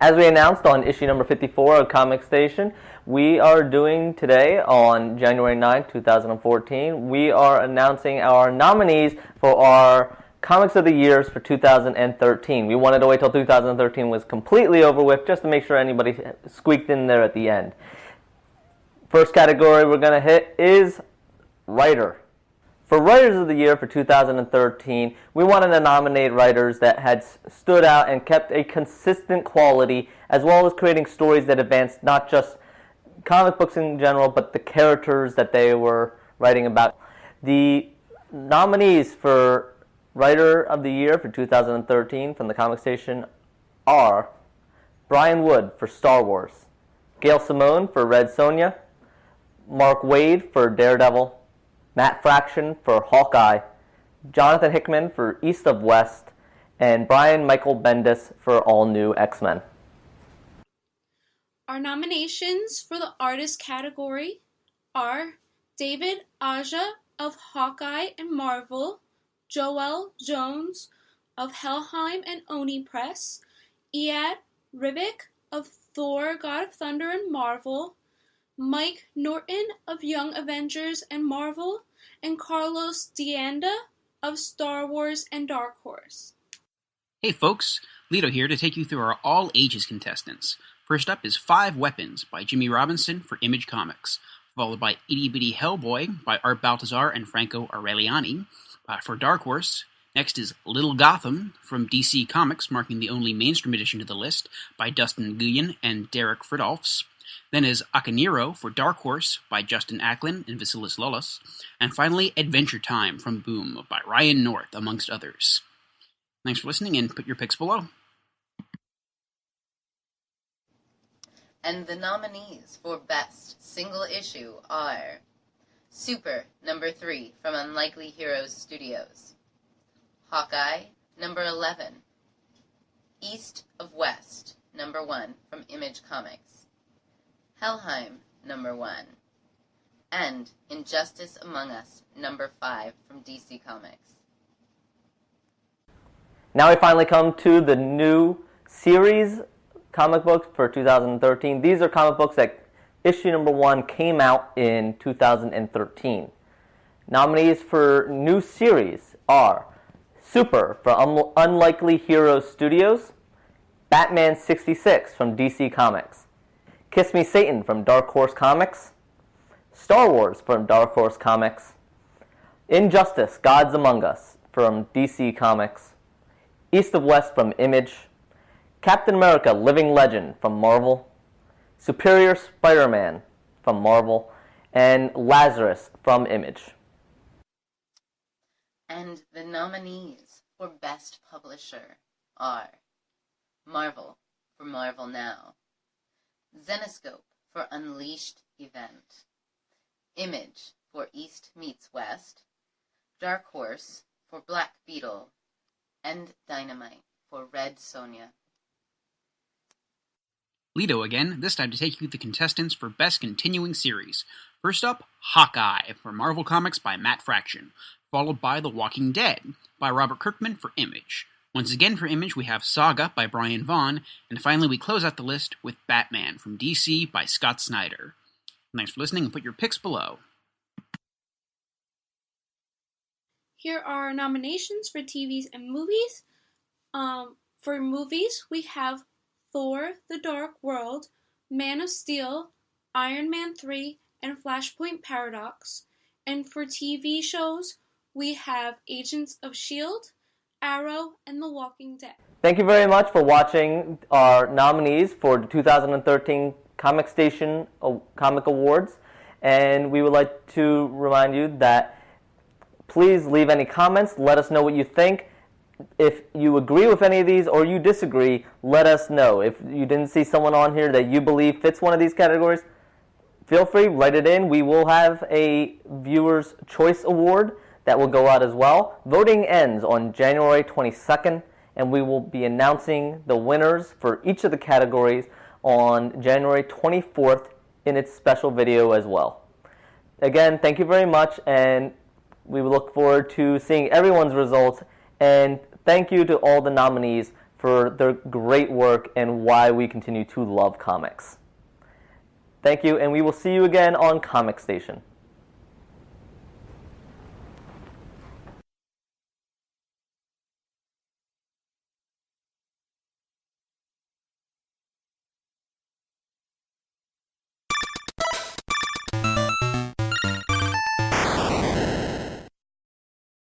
As we announced on issue number 54 of Comic Station, we are doing today, on January 9th, 2014, we are announcing our nominees for our Comics of the Years for 2013. We wanted to wait till 2013 was completely over with just to make sure anybody squeaked in there at the end. First category we're going to hit is Writer. For Writers of the Year for 2013, we wanted to nominate writers that had stood out and kept a consistent quality, as well as creating stories that advanced not just comic books in general, but the characters that they were writing about. The nominees for Writer of the Year for 2013 from the Comic Station are Brian Wood for Star Wars, Gail Simone for Red Sonja, Mark Waid for Daredevil, Matt Fraction for Hawkeye, Jonathan Hickman for East of West, and Brian Michael Bendis for All New X-Men. Our nominations for the artist category are David Aja of Hawkeye and Marvel, Joel Jones of Helheim and Oni Press, Iad Ribic of Thor God of Thunder and Marvel, Mike Norton of Young Avengers and Marvel, and Carlos Dianda of Star Wars and Dark Horse. Hey folks, Lito here to take you through our all ages contestants. First up is Five Weapons by Jimmy Robinson for Image Comics, followed by Itty Bitty Hellboy by Art Baltazar and Franco Aureliani. For Dark Horse, next is Little Gotham from DC Comics, marking the only mainstream addition to the list, by Dustin Nguyen and Derek Fridolfs. Then is Akaniro for Dark Horse by Justin Acklin and Vasilis Lolas. And finally, Adventure Time from Boom by Ryan North, amongst others. Thanks for listening, and put your picks below. And the nominees for Best Single Issue are Super, number 3, from Unlikely Heroes Studios. Hawkeye, number 11. East of West, number 1, from Image Comics. Helheim, number 1. And Injustice Among Us, number 5, from DC Comics. Now we finally come to the new series comic books for 2013. These are comic books that issue number 1 came out in 2013. Nominees for new series are Super from Unlikely Heroes Studios, Batman 66 from DC Comics, Kiss Me Satan from Dark Horse Comics, Star Wars from Dark Horse Comics, Injustice Gods Among Us from DC Comics, East of West from Image, Captain America Living Legend from Marvel, Superior Spider-Man from Marvel, and Lazarus from Image. And the nominees for Best Publisher are Marvel for Marvel Now, Zenescope for Unleashed Event, Image for East Meets West, Dark Horse for Black Beetle, and Dynamite for Red Sonja. Lito again, this time to take you through the contestants for Best Continuing Series. First up, Hawkeye for Marvel Comics by Matt Fraction, followed by The Walking Dead by Robert Kirkman for Image. Once again for Image, we have Saga by Brian Vaughan, and finally we close out the list with Batman from DC by Scott Snyder. Thanks for listening, and put your picks below. Here are our nominations for TVs and movies. For movies, we have Thor: The Dark World, Man of Steel, Iron Man 3, and Flashpoint Paradox. And for TV shows, we have Agents of S.H.I.E.L.D., Arrow, and The Walking Dead. Thank you very much for watching our nominees for the 2013 Comic Station Comic Awards. And we would like to remind you that please leave any comments. Let us know what you think. If you agree with any of these or you disagree, let us know. If you didn't see someone on here that you believe fits one of these categories, feel free, write it in. We will have a Viewer's Choice Award that will go out as well. Voting ends on January 22nd, and we will be announcing the winners for each of the categories on January 24th in its special video as well. Again, thank you very much, and we look forward to seeing everyone's results, and thank you to all the nominees for their great work and why we continue to love comics. Thank you, and we will see you again on Comic Station.